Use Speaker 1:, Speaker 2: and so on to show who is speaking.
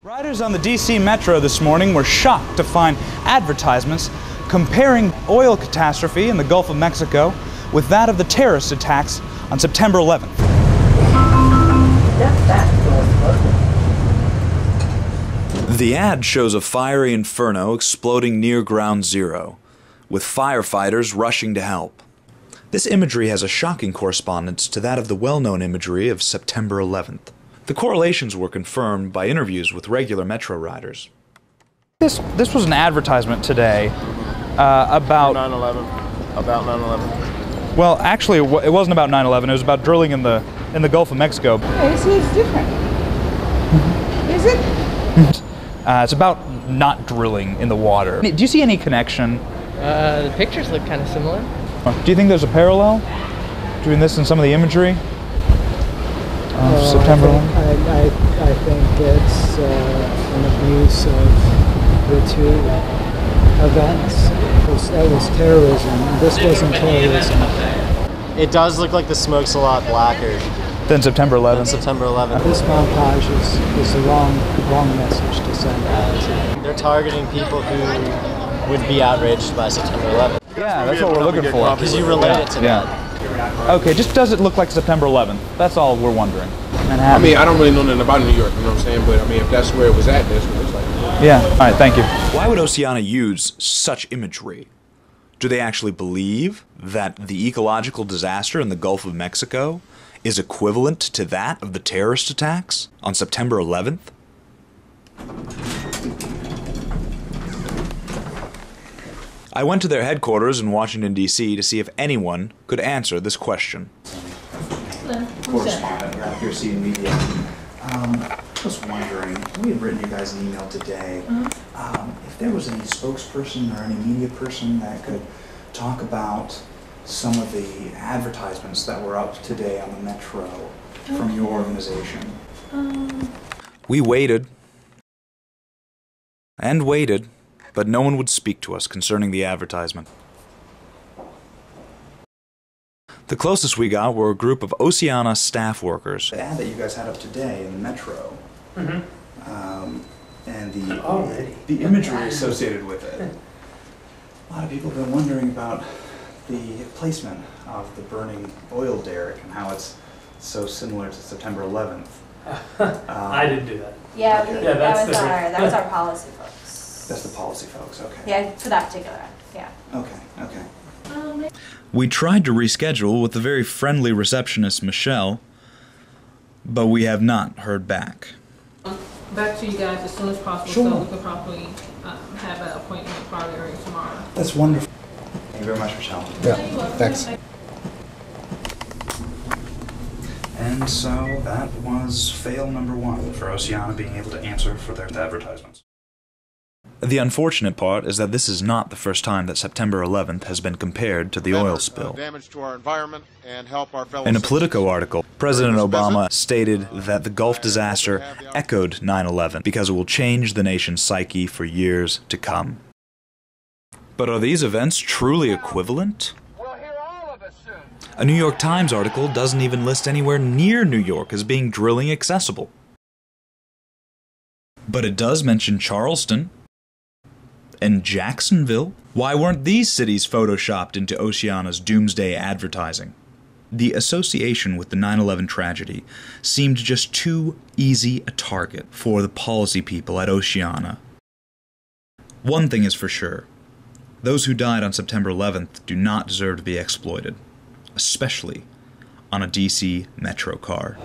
Speaker 1: Riders on the DC Metro this morning were shocked to find advertisements comparing oil catastrophe in the Gulf of Mexico with that of the terrorist attacks on September 11th. The ad shows a fiery inferno exploding near Ground Zero, with firefighters rushing to help. This imagery has a shocking correspondence to that of the well-known imagery of September 11th. The correlations were confirmed by interviews with regular Metro riders. This was an advertisement today about
Speaker 2: 9/11. About 9/11.
Speaker 1: Well, actually, it wasn't about 9/11. It was about drilling in the Gulf of Mexico.
Speaker 3: It's different. Is it?
Speaker 1: It's about not drilling in the water. Do you see any connection?
Speaker 4: The pictures look kind of similar.
Speaker 1: Do you think there's a parallel between this and some of the imagery? September 11th?
Speaker 3: I think it's an abuse of the two events. That was terrorism. This wasn't terrorism.
Speaker 2: It does look like the smoke's a lot blacker
Speaker 1: Then September 11th?
Speaker 2: than September 11th.
Speaker 3: This montage is the wrong message to send out.
Speaker 2: They're targeting people who would be outraged by September 11th.
Speaker 1: Yeah, that's what we're looking for.
Speaker 2: Because you relate it to that.
Speaker 1: Okay, just does it look like September 11th? That's all we're wondering.
Speaker 5: I mean, I don't really know nothing about New York, you know what I'm saying? But I mean, if that's where it was at, that's what it was like.
Speaker 1: Yeah, all right, thank you. Why would Oceana use such imagery? Do they actually believe that the ecological disaster in the Gulf of Mexico is equivalent to that of the terrorist attacks on September 11th? I went to their headquarters in Washington, D.C. to see if anyone could answer this question.
Speaker 6: Correspondent, we're out here seeing media. I was wondering, we had written you guys an email today, if there was any spokesperson or any media person that could talk about some of the advertisements that were up today on the Metro from your organization.
Speaker 1: We waited and waited, but no one would speak to us concerning the advertisement. The closest we got were a group of Oceana staff workers.
Speaker 6: The ad that you guys had up today in the Metro, and the imagery associated with it. A lot of people have been wondering about the placement of the burning oil derrick and how it's so similar to September 11th.
Speaker 4: I didn't do that.
Speaker 7: Yeah,
Speaker 6: Okay.
Speaker 7: that was our policy folks.
Speaker 6: That's the policy folks, okay.
Speaker 7: Yeah, for that particular ad, yeah.
Speaker 6: Okay.
Speaker 1: We tried to reschedule with the very friendly receptionist Michelle, but we have not heard back.
Speaker 8: Back to you guys as soon as possible,
Speaker 6: Sure.
Speaker 8: so we can properly have that appointment probably tomorrow.
Speaker 6: That's wonderful. Thank you very much, Michelle.
Speaker 9: Yeah, thanks.
Speaker 6: And so that was fail number 1 for Oceana being able to answer for their advertisements.
Speaker 1: The unfortunate part is that this is not the first time that September 11th has been compared to the oil spill.
Speaker 10: Damage to our environment and help our fellow
Speaker 1: In a
Speaker 10: citizens.
Speaker 1: Politico article, President Obama stated that the Gulf disaster echoed 9/11 because it will change the nation's psyche for years to come. But are these events truly equivalent? A New York Times article doesn't even list anywhere near New York as being drilling accessible. But it does mention Charleston and Jacksonville. Why weren't these cities photoshopped into Oceana's doomsday advertising? The association with the 9/11 tragedy seemed just too easy a target for the policy people at Oceana. One thing is for sure. Those who died on September 11th do not deserve to be exploited, especially on a DC Metro car.